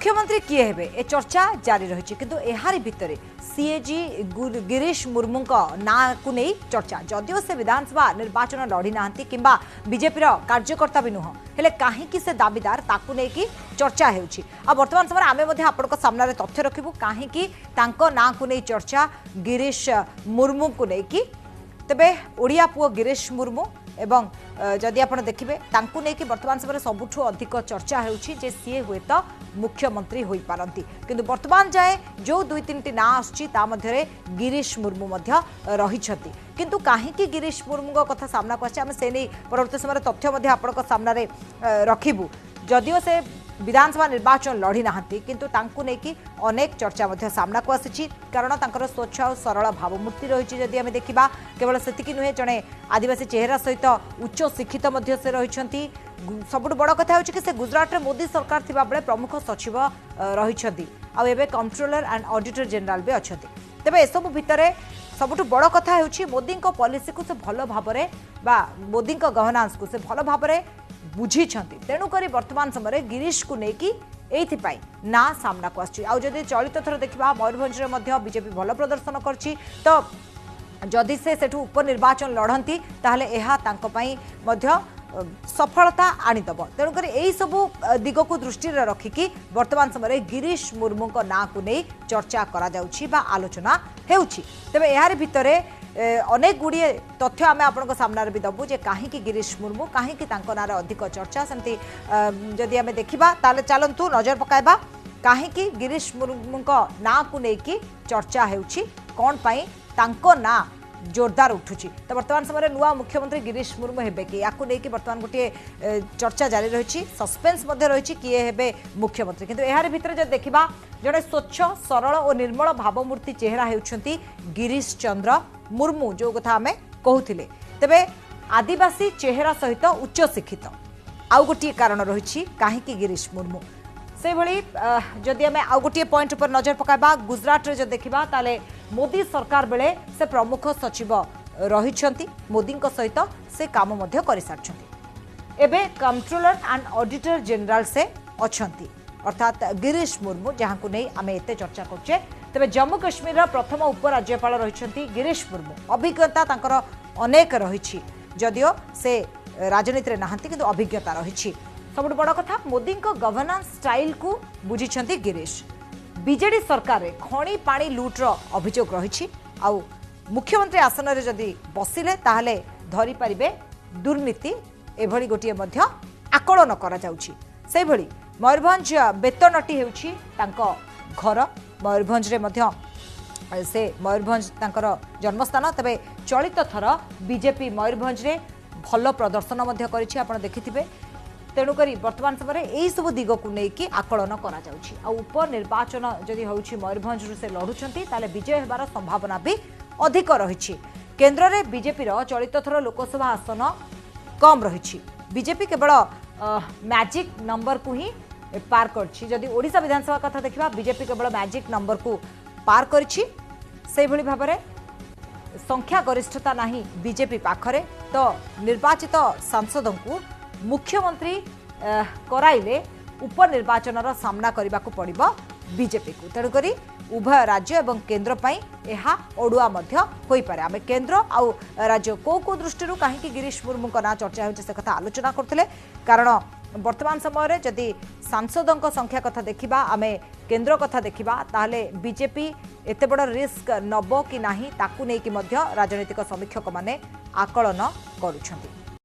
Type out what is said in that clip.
मुख्यमंत्री किए हेबे ए चर्चा जारी रही किंतु एहारी भितरे सीएजी गिरीश मुर्मू ना को नहीं चर्चा जदियो से विधानसभा निर्वाचन लड़ी ना किंबा बीजेपी कार्यकर्ता भी नुह हेले कहीं से दाबीदार ताकू नहीं चर्चा होउछि आ वर्तमान समय आमे मध्ये आपनको सामने तथ्य रखिबु कहीं ना को नहीं चर्चा गिरीश मुर्मू को नहीं तेबे ओडिया पुओ गिरीश मुर्मू एवं जदि आप देखिए तांकु नहीं वर्तमान समय सबुठु अधिक चर्चा होउछि जे सीए हुए तो मुख्यमंत्री हो पारती किंतु वर्तमान जाए जो दुई तीन ना आसछि ता मध्यरे गिरीश मुर्मू मध्य रहिछथि किंतु काहेकि गिरीश मुर्मू कथा सामना को आछे हम से नहीं परवर्ती समय तथ्य मध्य आपनको सामने रखिबु जदियो से विधानसभा निर्वाचन लड़ी ना किंतु तांकु नेकी अनेक चर्चा मध्य सामना को आसी कारण तांकर स्वच्छ और सरल भावमूर्ति रही जदि आम देखा केवल सेतिकी नुहे जड़े आदिवासी चेहरा सहित उच्च शिक्षित मध्य से रही सबुठ बड़ कथा होछि कि से गुजरात रे मोदी सरकार थिबा बेले प्रमुख सचिव रही आउ एबे कंट्रोलर एंड ऑडिटर जनरल भी अछथि तेबे एसबु भितरे सबुठ बड़ कथा होछि मोदी को पॉलिसी को से भल भाबरे बा मोदी को गवर्नेंस को से भल भाबरे बुझी तेणुक वर्तमान समय गिरीश को लेकिन एपाई ना सामना को आदि चलित थर देखा मयूरभंज बीजेपी भल प्रदर्शन करछि तो जदि से सेठू उपनिर्वाचन लड़ती ताहले एहा तांको पई मध्य सफलता आनीदेव तेणुक यही सबू दिग को दृष्टि रखिकी वर्तमान समय गिरीश मुर्मू ना को नहीं चर्चा करा जाउछि बा आलोचना हेउछि तेबे एहार भितरे अनेक गुड़िए तथ्य आम आप सामने भी दबू जे कहीं गिरीश मुर्मू कहीं ना अधिक चर्चा सेमती जदि आम देखा ताले चलतु नजर पकाइबा कहीं गिरीश मुर्मू ना को लेकिन चर्चा होउछि कौन पाई तांको ना जोरदार उठुची तो वर्तमान समय नुआ मुख्यमंत्री गिरीश मुर्मू हेबे कि याकू लेकिन वर्तमान गोटे चर्चा जारी रही सस्पेंस रही किए हेबे मुख्यमंत्री किंतु एहार भितर जब देखा जड़े स्वच्छ सरल और निर्मल भावमूर्ति चेहरा होउछंती गिरीश चंद्र मुर्मू जो कथा आम कहते तेबे आदिवासी चेहरा सहित उच्च शिक्षित आउ गोटे कारण रही कहीं गिरीश मुर्मू से भली जदि आम आउ गोटे पॉइंट पर नजर पकाइबा गुजरात रे जो देखा ताले मोदी सरकार बेले से प्रमुख सचिव रही मोदी सहित से काम कर सारी एबे कंट्रोलर एंड ऑडिटर जनरल से अच्छी अर्थात गिरीश मुर्मू जहां को नहीं आम एत चर्चा करुचे तेज जम्मू कश्मीर प्रथम उपराज्यपाल रही गिरीश मुर्मू अभिज्ञता तांकर अनेक रही जदियो से राजनीति में नहांती किंतु अभिज्ञता रही सबुठ बड़ कथा मोदी गवर्नेंस स्टाइल को बुझी गिरीश बीजेडी सरकार रे खणी पानी लुट्र अभियोग रही आउ मुख्यमंत्री आसन रे जदि बसिले ताहले धरी पारिबे दुर्नीति एभली गोटे मध्य आकलन करा जाउछि से भली मयूरभंज बेतनटी हेउछि तांको घर मयूरभंज रे मध्य से मयूरभंज तांकर जन्मस्थान तबे चलित थर बीजेपी मयूरभंज रे भल प्रदर्शन मध्य करिछि आपण देखिथिबे तेणुक वर्तमान समय यही सब दिग को लेकिन आकलन करा उपनिर्वाचन जदि होउछि मयूरभंज से लड़ुंट ताले विजय होबार संभावना भी अधिक रही केन्द्र में बीजेपी चलित थर लोकसभा आसन कम रही बीजेपी केवल मैजिक नंबर को ही पार करछि जदि ओडिशा विधानसभा कथा देखा बीजेपी केवल मैजिक नंबर को पार करछि से भली भाव में संख्या गरिष्ठता नहीं बीजेपी पाखरे तो निर्वाचित सांसद को मुख्यमंत्री कराइले उपनिर्वाचन सामना करने को पड़ो बीजेपी को तेणुक उभय राज्य एवं केन्द्र पई एहा ओडुआ मध्य होई पारे आमे केन्द्र आउ राज्य को दृष्टि कहीं गिरीश मुर्मू ना चर्चा हो कथा आलोचना करते कारण वर्तमान समय जदि सांसदों संख्या कथा देखा आमे केन्द्र कथा देखा ताहले बीजेपी एते बड़ रिस्क नब कि नाही ताकू नेकी मध्य राजनीतिक समीक्षक माने आकलन करुछंती।